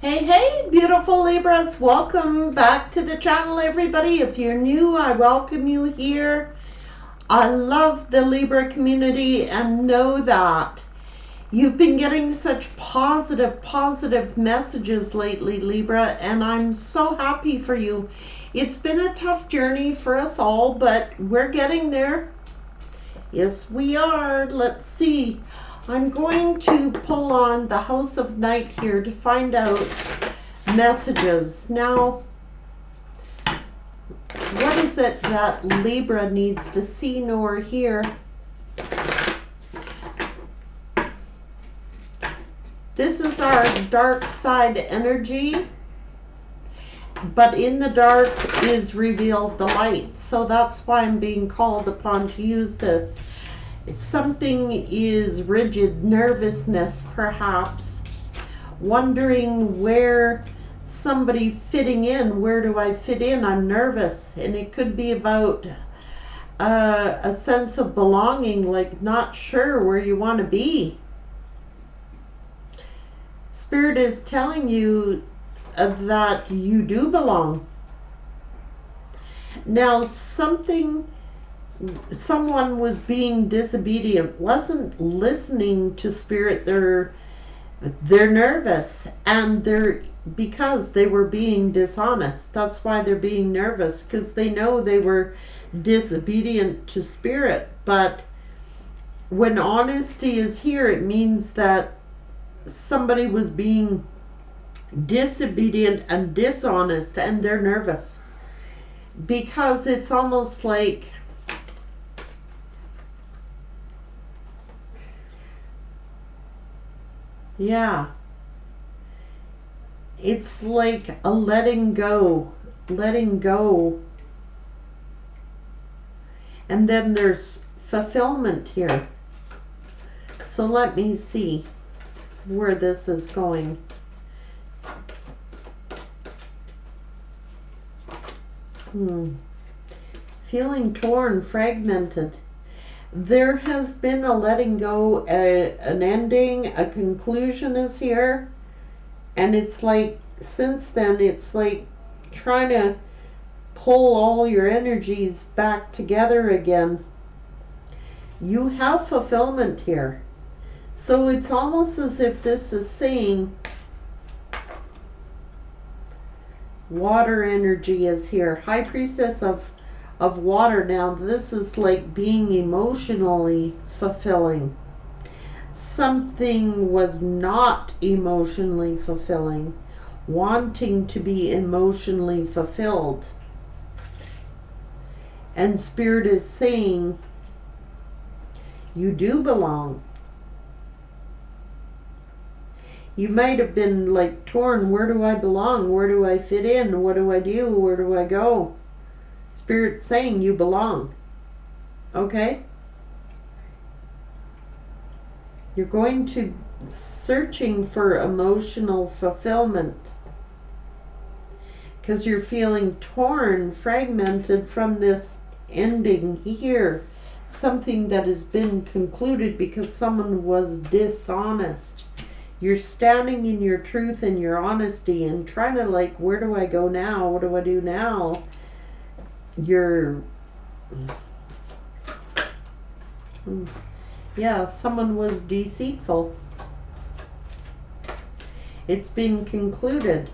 Hey, beautiful Libras. Welcome back to the channel, everybody. If you're new, I welcome you here. I love the Libra community and know that you've been getting such positive messages lately, Libra, and I'm so happy for you. It's been a tough journey for us all, but we're getting there. Yes, we are. Let's see. I'm going to pull on the House of Night here to find out messages. Now, what is it that Libra needs to see, know, or hear? This is our dark side energy, but in the dark is revealed the light. So that's why I'm being called upon to use this. Something is rigid, nervousness perhaps, wondering where somebody fitting in, where do I fit in? I'm nervous. And it could be about a sense of belonging, like not sure where you want to be. Spirit is telling you that you do belong. Now, someone was being disobedient, wasn't listening to Spirit. They're nervous, and because they were being dishonest. That's why they're being nervous, because they know they were disobedient to Spirit. But when honesty is here, it means that somebody was being disobedient and dishonest, and they're nervous because it's almost like it's like a letting go. And then there's fulfillment here. So let me see where this is going. Feeling torn, fragmented. There has been a letting go, an ending, a conclusion is here. And it's like, since then, it's like trying to pull all your energies back together again. You have fulfillment here. So it's almost as if this is saying, water energy is here. High Priestess of water. Now this is like being emotionally fulfilling. Something was not emotionally fulfilling, wanting to be emotionally fulfilled. And Spirit is saying, you do belong. You might have been like torn. Where do I belong? Where do I fit in? What do I do? Where do I go? Spirit's saying you belong. Okay? You're going to searching for emotional fulfillment because you're feeling torn, fragmented from this ending here. Something that has been concluded because someone was dishonest. You're standing in your truth and your honesty and trying to like, where do I go now? What do I do now? Someone was deceitful. It's been concluded.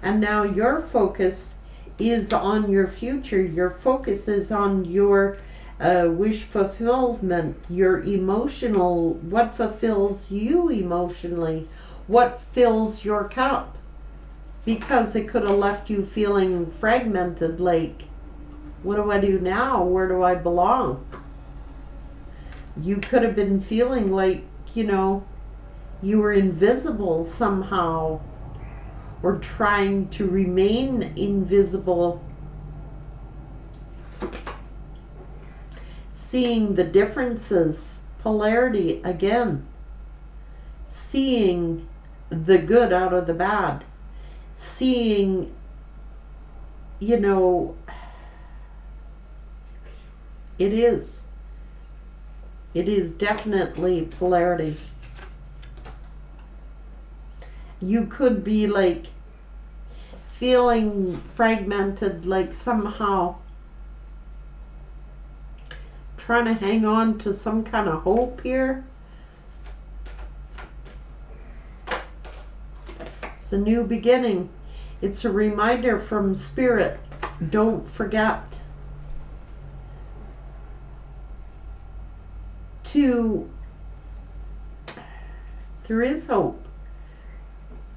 And now your focus is on your future. Your focus is on your wish fulfillment, your emotional, what fulfills you emotionally, what fills your cup. Because it could have left you feeling fragmented, like, what do I do now? Where do I belong? You could have been feeling like, you were invisible somehow, or trying to remain invisible. Seeing the differences, polarity again. Seeing the good out of the bad. Seeing, it is definitely polarity. You could be like feeling fragmented, like somehow trying to hang on to some kind of hope here. It's a new beginning. It's a reminder from Spirit. Don't forget there is hope.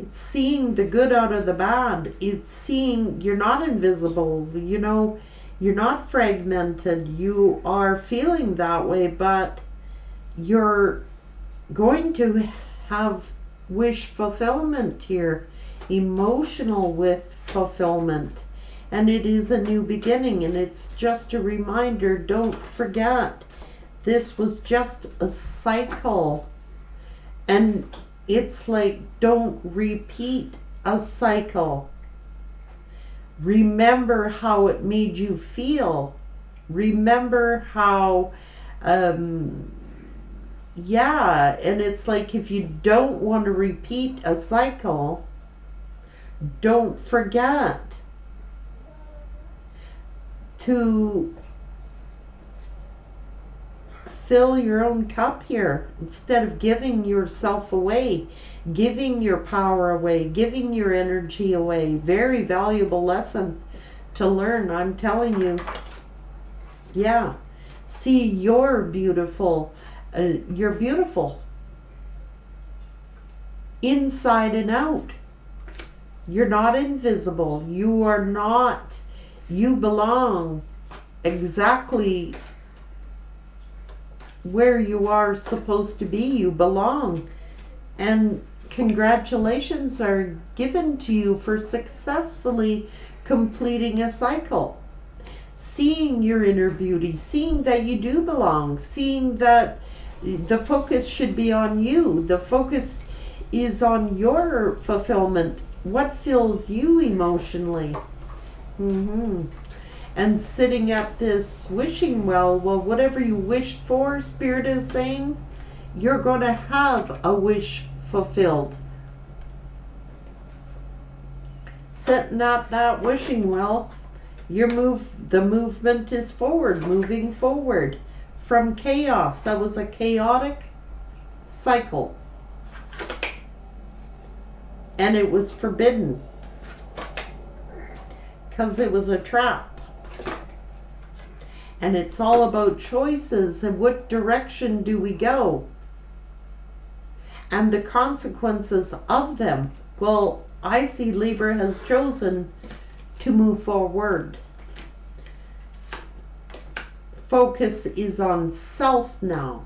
It's seeing the good out of the bad. It's seeing you're not invisible. You know, you're not fragmented. You are feeling that way, but you're going to have wish fulfillment here, emotional with fulfillment. And it is a new beginning, and it's just a reminder, don't forget, this was just a cycle. And it's like, don't repeat a cycle. Remember how it made you feel. Remember how, yeah, and it's like if you don't want to repeat a cycle, don't forget to fill your own cup here instead of giving yourself away, giving your power away, giving your energy away. Very valuable lesson to learn, I'm telling you. Yeah, see, you're beautiful. You're beautiful inside and out. You're not invisible. You are not. You belong exactly where you are supposed to be. You belong. And congratulations are given to you for successfully completing a cycle. Seeing your inner beauty, seeing that you do belong, seeing that the focus should be on you. The focus is on your fulfillment. What fills you emotionally? And sitting at this wishing well, whatever you wished for, Spirit is saying, you're going to have a wish fulfilled. Sitting at that wishing well, the movement is forward, moving forward from chaos. That was a chaotic cycle. And it was forbidden because it was a trap. And it's all about choices and what direction do we go and the consequences of them. Well, I see Libra has chosen to move forward. Focus is on self now.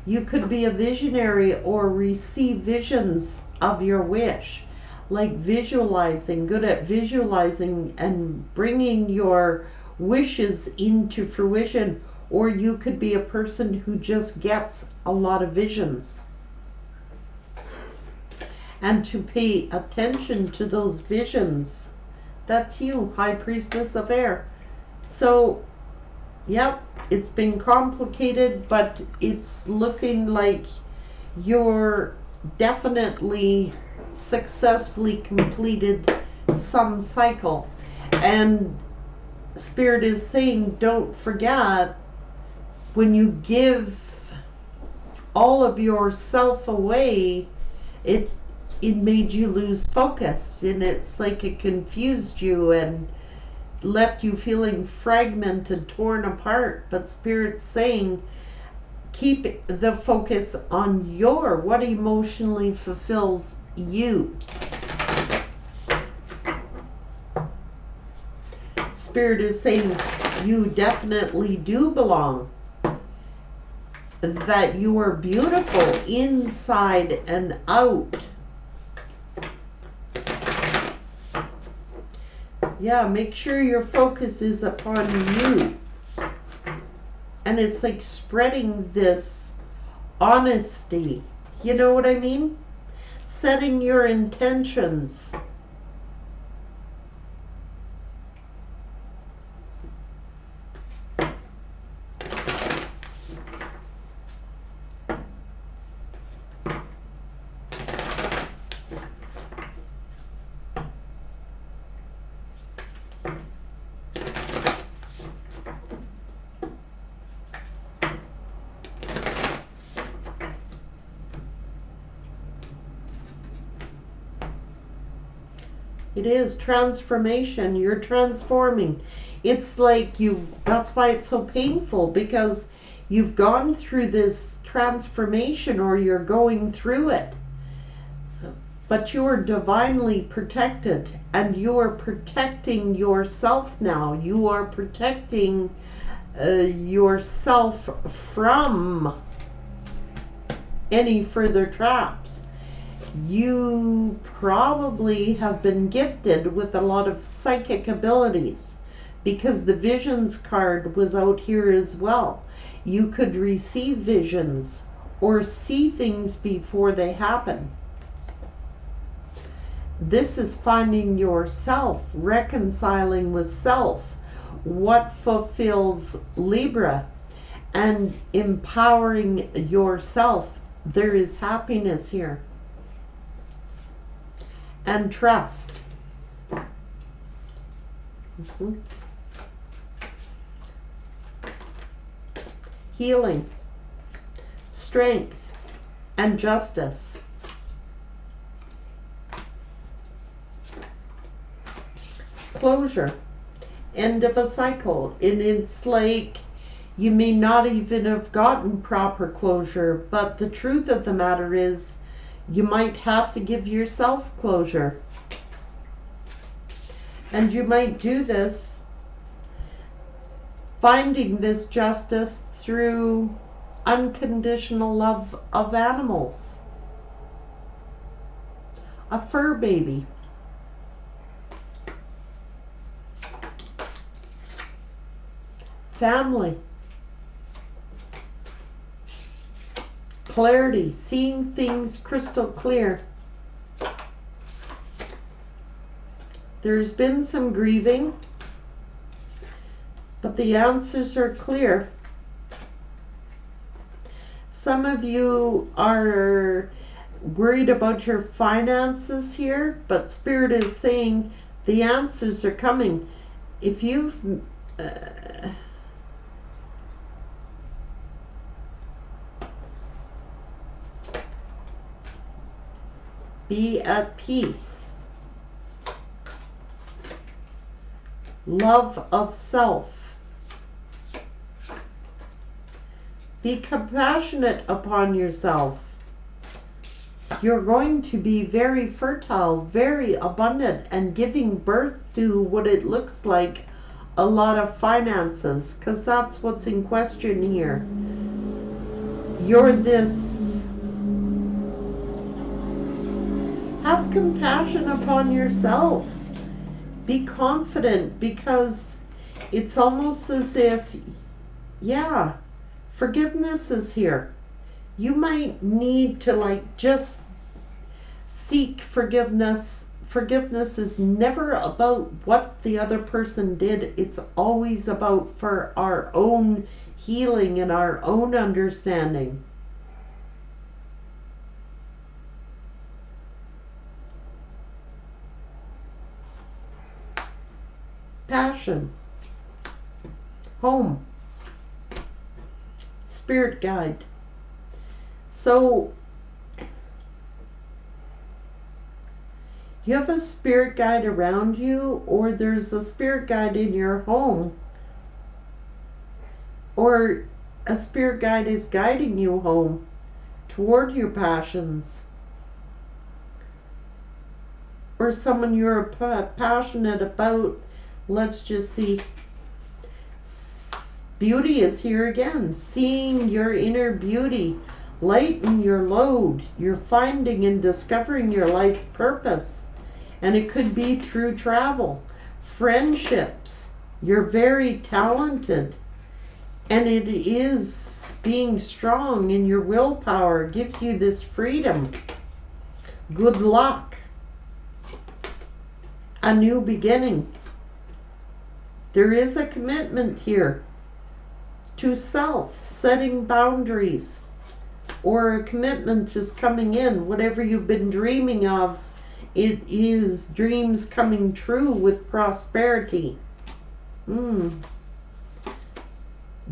You could be a visionary or receive visions of your wish, like visualizing, good at visualizing and bringing your wishes into fruition. Or you could be a person who just gets a lot of visions. And to pay attention to those visions. That's you, High Priestess of Air. So, yep, it's been complicated, but it's looking like you're definitely successfully completed some cycle. And Spirit is saying, don't forget, when you give all of yourself away, it made you lose focus, and it's like it confused you and left you feeling fragmented, torn apart. But Spirit's saying, keep the focus on what emotionally fulfills you. Spirit is saying you definitely do belong, that you are beautiful inside and out. Yeah, make sure your focus is upon you. And it's like spreading this honesty. You know what I mean? Setting your intentions. It is transformation. You're transforming. It's like that's why it's so painful, because you've gone through this transformation, or you're going through it. But you are divinely protected, and you are protecting yourself now. You are protecting yourself from any further traps. You probably have been gifted with a lot of psychic abilities, because the visions card was out here as well. You could receive visions or see things before they happen. This is finding yourself, reconciling with self, what fulfills Libra, and empowering yourself. There is happiness here. And trust. Healing, strength, and justice. Closure, end of a cycle. And it's like you may not even have gotten proper closure, but the truth of the matter is you might have to give yourself closure. And you might do this, finding this justice through unconditional love of animals. A fur baby. Family. Clarity, seeing things crystal clear. There's been some grieving, but the answers are clear. Some of you are worried about your finances here, but Spirit is saying the answers are coming. If you've be at peace. Love of self. Be compassionate upon yourself. You're going to be very fertile, very abundant, and giving birth to what it looks like a lot of finances, because that's what's in question here. You're this. Have compassion upon yourself. Be confident, because it's almost as if, yeah, forgiveness is here. You might need to just seek forgiveness. Forgiveness is never about what the other person did. It's always about for our own healing and our own understanding. Passion, home, spirit guide. So you have a spirit guide around you, or there's a spirit guide in your home, or a spirit guide is guiding you home toward your passions, or someone you're passionate about. Let's just see. Beauty is here again. Seeing your inner beauty. Lighten your load. You're finding and discovering your life purpose. And it could be through travel. Friendships. You're very talented. And it is being strong in your willpower. Gives you this freedom. Good luck. A new beginning. There is a commitment here to self, setting boundaries, or a commitment is coming in. Whatever you've been dreaming of, it is dreams coming true with prosperity.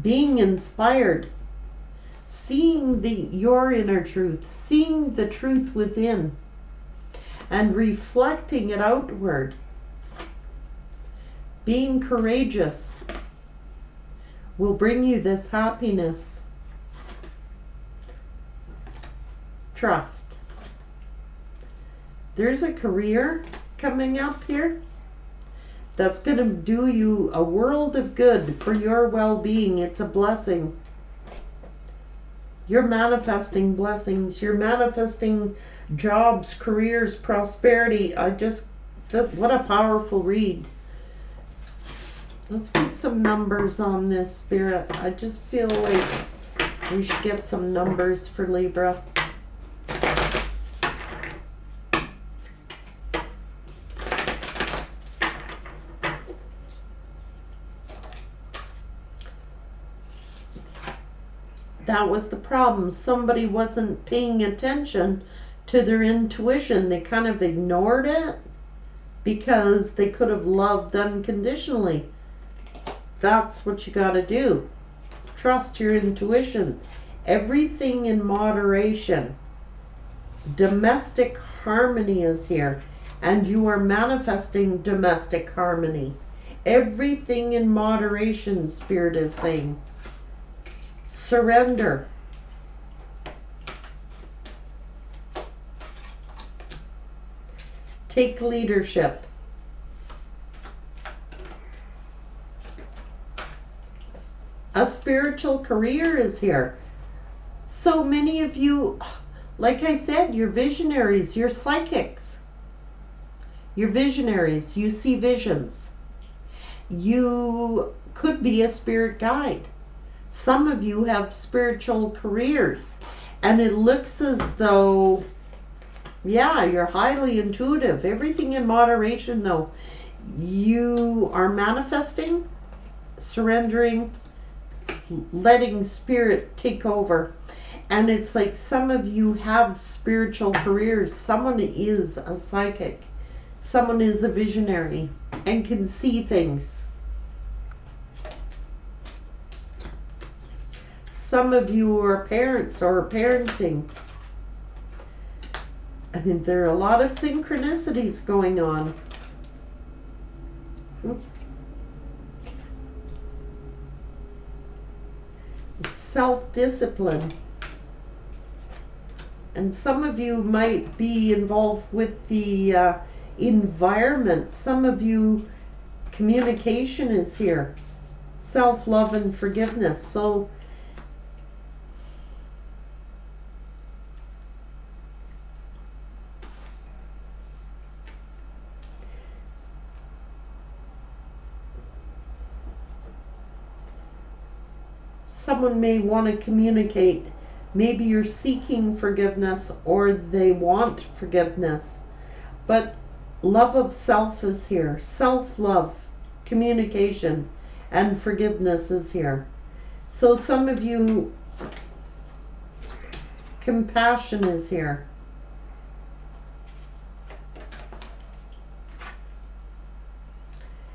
Being inspired, seeing your inner truth, seeing the truth within, and reflecting it outward. Being courageous will bring you this happiness. Trust. There's a career coming up here that's going to do you a world of good for your well-being. It's a blessing. You're manifesting blessings. You're manifesting jobs, careers, prosperity. What a powerful read. Let's get some numbers on this, Spirit. I just feel like we should get some numbers for Libra. That was the problem. Somebody wasn't paying attention to their intuition. They kind of ignored it because they could have loved unconditionally. That's what you got to do. Trust your intuition. Everything in moderation. Domestic harmony is here, and you are manifesting domestic harmony. Everything in moderation, Spirit is saying. Surrender. Take leadership. A spiritual career is here. So many of you, like I said, you're visionaries, you're psychics. You're visionaries, you see visions. You could be a spirit guide. Some of you have spiritual careers, and it looks as though, yeah, you're highly intuitive. Everything in moderation, though. You are manifesting, surrendering, letting Spirit take over. And it's like some of you have spiritual careers. Someone is a psychic. Someone is a visionary and can see things. Some of you are parents or parenting. I mean, there are a lot of synchronicities going on. It's self-discipline. And some of you might be involved with the environment. Some of you, communication is here. Self-love and forgiveness. So someone may want to communicate. Maybe you're seeking forgiveness or they want forgiveness. But love of self is here. Self-love, communication, and forgiveness is here. So some of you, compassion is here.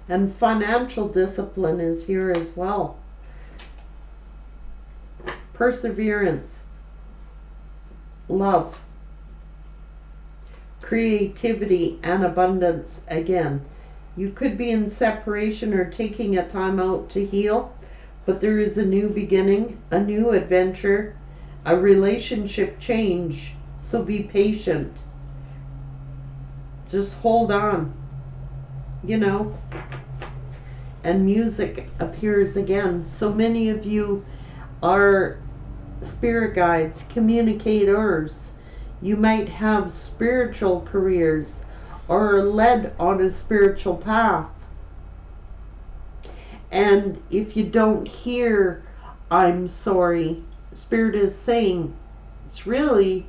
And financial discipline is here as well. Perseverance, love, creativity, and abundance. Again, you could be in separation or taking a time out to heal, but there is a new beginning, a new adventure, a relationship change. So be patient. Just hold on, you know. And music appears again. So many of you are spirit guides, communicators. You might have spiritual careers or are led on a spiritual path. And if you don't hear, I'm sorry, Spirit is saying, it's really,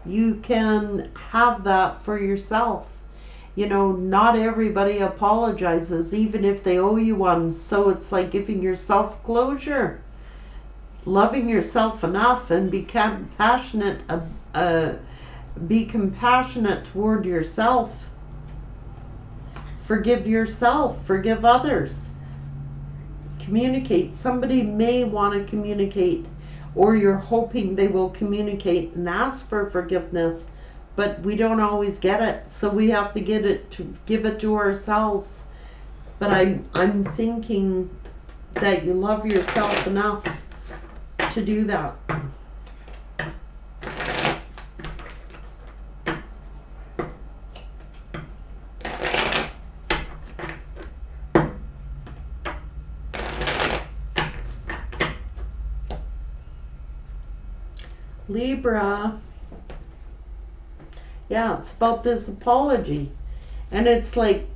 you can have that for yourself. You know, not everybody apologizes, even if they owe you one. So it's like giving yourself closure. Loving yourself enough and be compassionate toward yourself. Forgive yourself, forgive others. Communicate. Somebody may want to communicate, or you're hoping they will communicate and ask for forgiveness, but we don't always get it, so we have to give it to ourselves. But I'm thinking that you love yourself enough to do that. Libra, yeah, it's about this apology. And it's like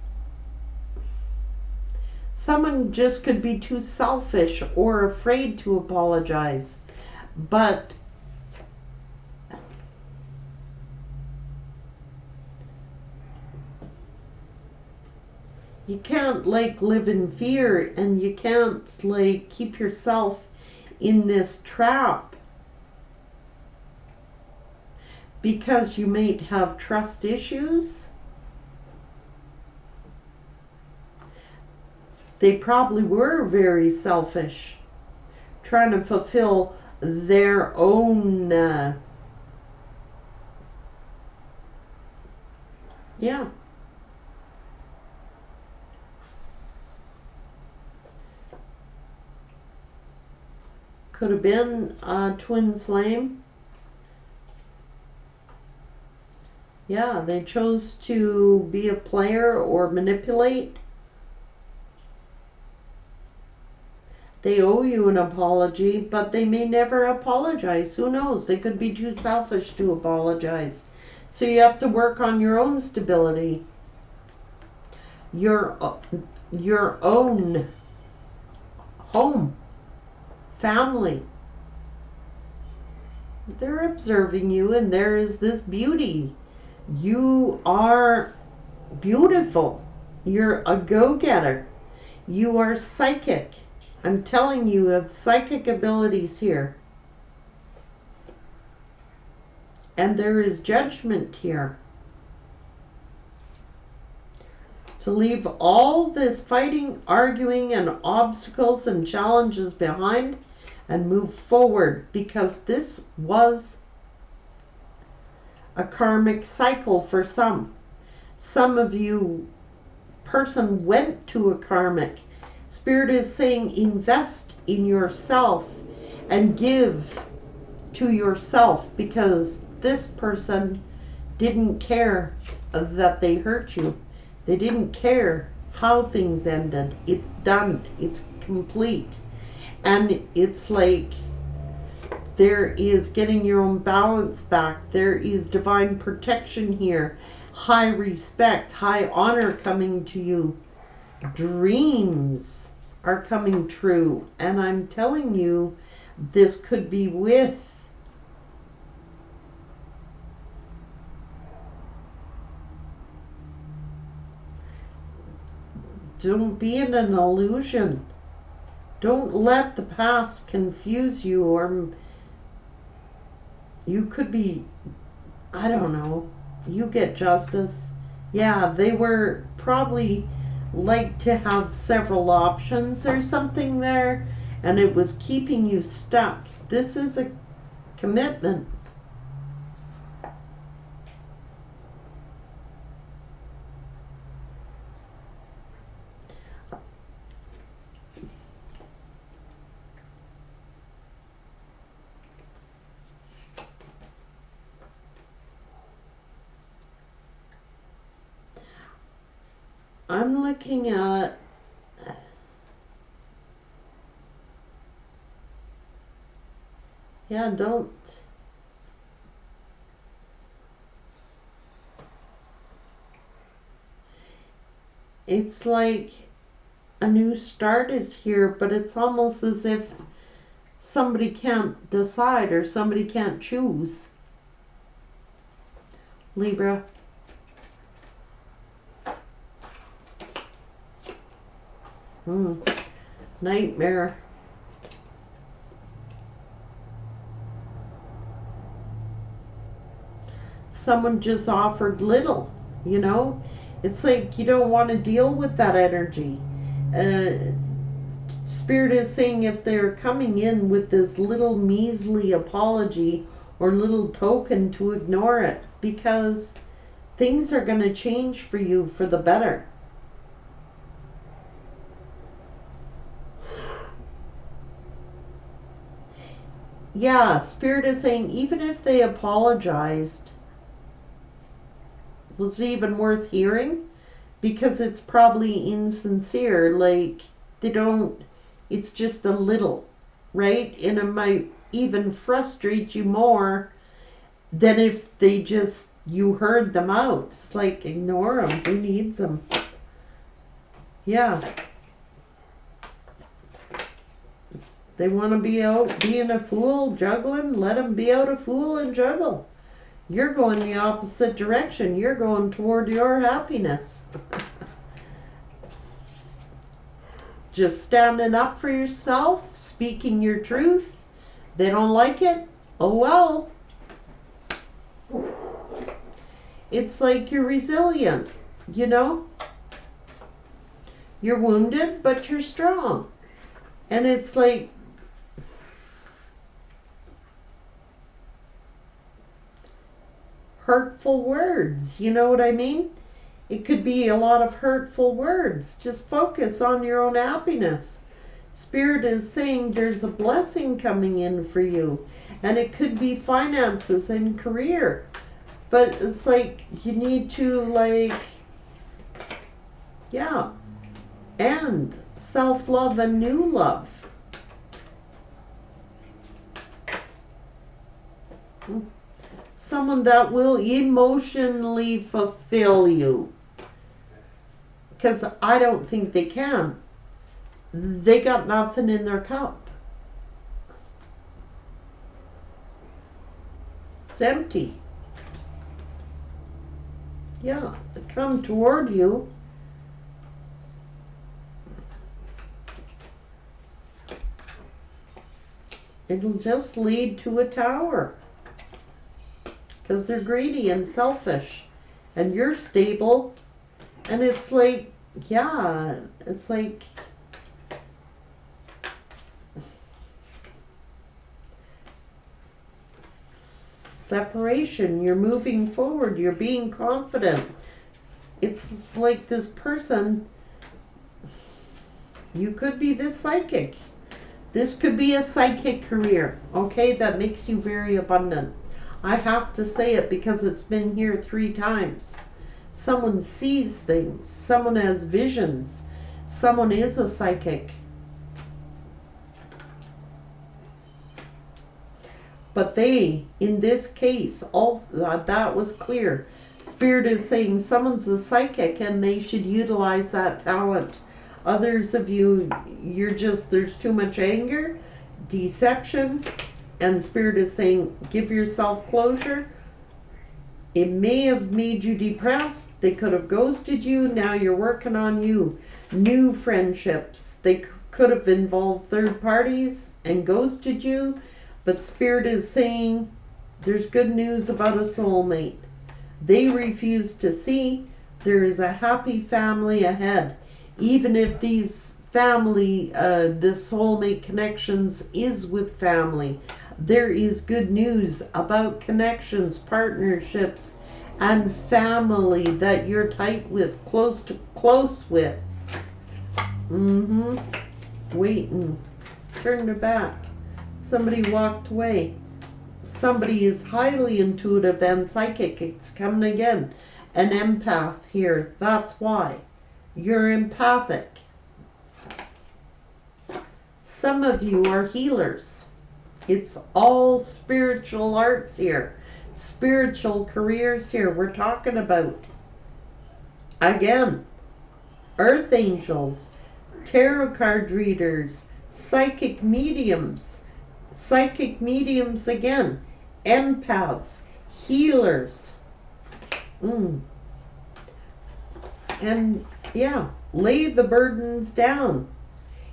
someone just could be too selfish or afraid to apologize. But you can't like live in fear, and you can't like keep yourself in this trap, because you might have trust issues. They probably were very selfish, trying to fulfill their own, yeah. Could have been a twin flame. Yeah, they chose to be a player or manipulate. They owe you an apology, but they may never apologize. Who knows? They could be too selfish to apologize. So you have to work on your own stability, your own home, family. They're observing you, and there is this beauty. You are beautiful. You're a go-getter. You are psychic. I'm telling you, have psychic abilities here. And there is judgment here. To leave all this fighting, arguing, and obstacles and challenges behind and move forward, because this was a karmic cycle for some. Some of you, person went to a karmic. Spirit is saying invest in yourself and give to yourself, because this person didn't care that they hurt you. They didn't care how things ended. It's done. It's complete. And it's like there is getting your own balance back. There is divine protection here. High respect, high honor coming to you. Dreams are coming true. And I'm telling you, this could be with don't be in an illusion. Don't let the past confuse you, or you could be, I don't know, you get justice. Yeah, they were probably like to have several options or something there, and it was keeping you stuck. This is a commitment. I'm looking at don't. It's like a new start is here, but it's almost as if somebody can't decide or somebody can't choose. Libra. Nightmare. Someone just offered little, you know? It's like you don't want to deal with that energy. Spirit is saying if they're coming in with this little measly apology or little token, to ignore it. because things are going to change for you for the better. Yeah, Spirit is saying even if they apologized, was it even worth hearing? Because it's probably insincere, like they don't, it's just a little, right? And it might even frustrate you more than if they just, you heard them out. It's like, ignore them. Who needs them? Yeah. They want to be out being a fool, juggling, let them be out a fool and juggle. You're going the opposite direction. You're going toward your happiness. Just standing up for yourself, speaking your truth. They don't like it. Oh well. It's like you're resilient, you know? You're wounded, but you're strong. And it's like, hurtful words, you know what I mean? It could be a lot of hurtful words. Just focus on your own happiness. Spirit is saying there's a blessing coming in for you. And it could be finances and career. But it's like you need to, like, yeah. And self-love and new love. Someone that will emotionally fulfill you. Because I don't think they can. They got nothing in their cup. It's empty. Yeah, they come toward you. It'll just lead to a tower. Because they're greedy and selfish. And you're stable. And it's like, yeah, it's like, separation. You're moving forward. You're being confident. It's like this person, you could be this psychic. This could be a psychic career, okay, that makes you very abundant. I have to say it because it's been here 3 times. Someone sees things. Someone has visions. Someone is a psychic. But they, in this case, also, that was clear. Spirit is saying someone's a psychic and they should utilize that talent. Others of you, you're just, there's too much anger, deception, and Spirit is saying give yourself closure. It may have made you depressed. They could have ghosted you. Now you're working on you. New friendships. They could have involved third parties and ghosted you. But Spirit is saying there's good news about a soulmate. They refuse to see. There is a happy family ahead. Even if these family, this soulmate connections is with family, there is good news about connections, partnerships, and family that you're tight with, close with. Waiting. Turned their back. Somebody walked away. Somebody is highly intuitive and psychic. It's coming again. An empath here. That's why. You're empathic. Some of you are healers. It's all spiritual arts here. Spiritual careers here we're talking about. Again, earth angels, tarot card readers, psychic mediums again, empaths, healers. And yeah, lay the burdens down.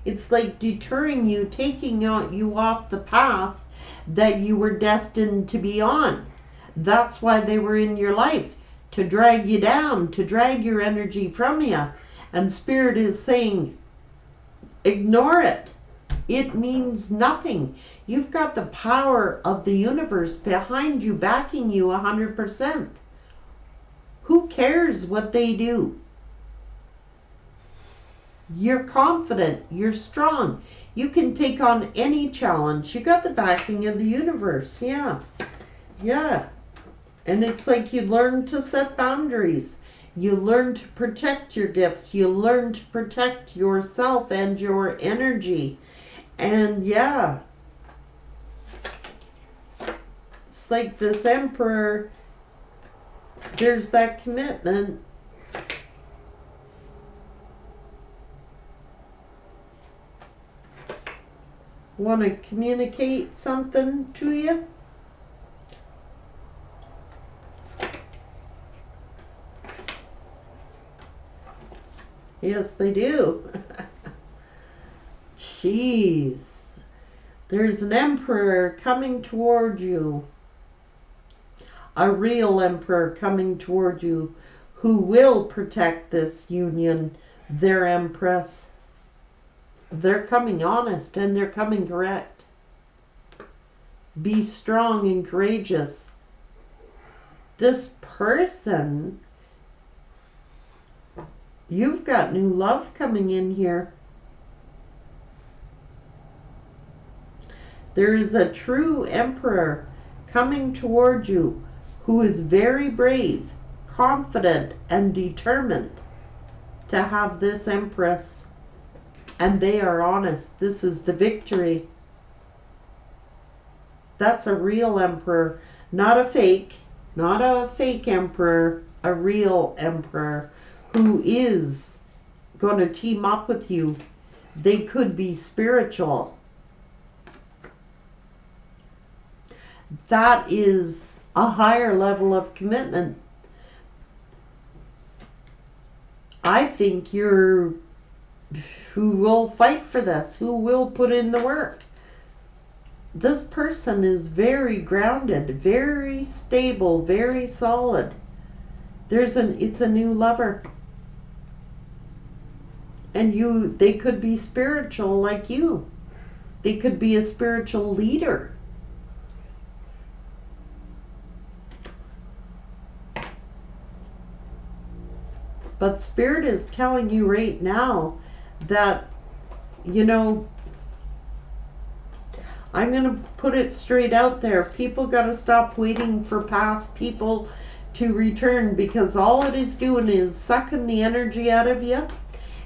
It's like deterring you, taking you off the path that you were destined to be on. That's why they were in your life, to drag you down, to drag your energy from you. And Spirit is saying, ignore it. It means nothing. You've got the power of the universe behind you, backing you 100%. Who cares what they do? You're confident. You're strong. You can take on any challenge. You got the backing of the universe. Yeah. Yeah. And it's like you learn to set boundaries. You learn to protect your gifts. You learn to protect yourself and your energy. And yeah, it's like this Emperor, there's that commitment. Want to communicate something to you? Yes, they do. Jeez. There's an emperor coming toward you. A real emperor coming toward you who will protect this union. Their empress. They're coming honest and they're coming correct. Be strong and courageous. This person, you've got new love coming in here. There is a true emperor coming toward you who is very brave, confident, and determined to have this empress. And they are honest. This is the victory. That's a real emperor, not a fake emperor, a real emperor who is going to team up with you. They could be spiritual. That is a higher level of commitment. I think you're who will fight for this, who will put in the work. This person is very grounded, very stable, very solid. It's a new lover. And they could be spiritual like you. They could be a spiritual leader. But Spirit is telling you right now that, I'm going to put it straight out there. People got to stop waiting for past people to return, because all it is doing is sucking the energy out of you.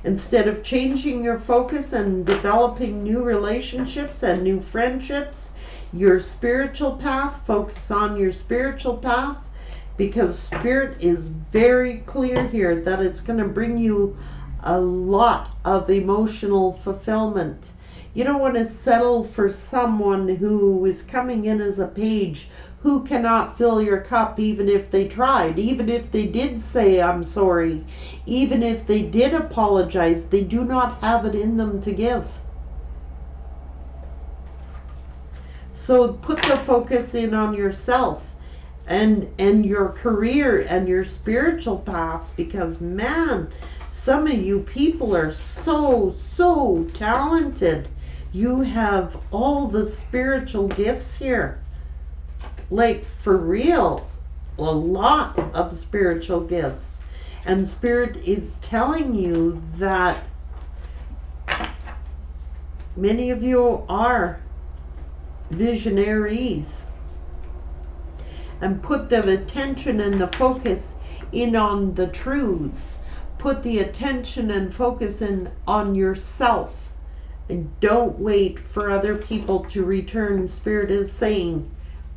Instead of changing your focus and developing new relationships and new friendships, your spiritual path, focus on your spiritual path, because Spirit is very clear here that it's going to bring you a lot of emotional fulfillment. You don't want to settle for someone who is coming in as a page who cannot fill your cup, even if they tried, even if they did say, I'm sorry, even if they did apologize. They do not have it in them to give. So put the focus in on yourself and your career and your spiritual path, because man, some of you people are so talented. You have all the spiritual gifts here. Like, for real, a lot of spiritual gifts. And Spirit is telling you that many of you are visionaries. And put the attention and the focus in on the truths. Put the attention and focus in on yourself. And don't wait for other people to return. Spirit is saying,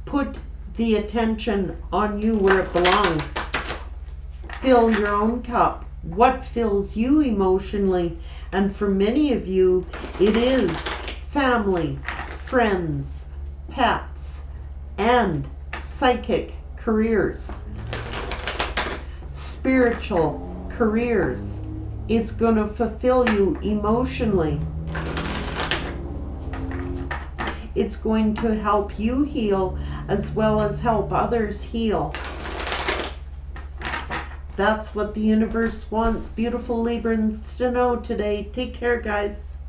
put the attention on you where it belongs. Fill your own cup. What fills you emotionally? And for many of you, it is family, friends, pets, and psychic careers. Spiritual careers. It's going to fulfill you emotionally. It's going to help you heal as well as help others heal. That's what the universe wants beautiful Librans to know today. Take care, guys.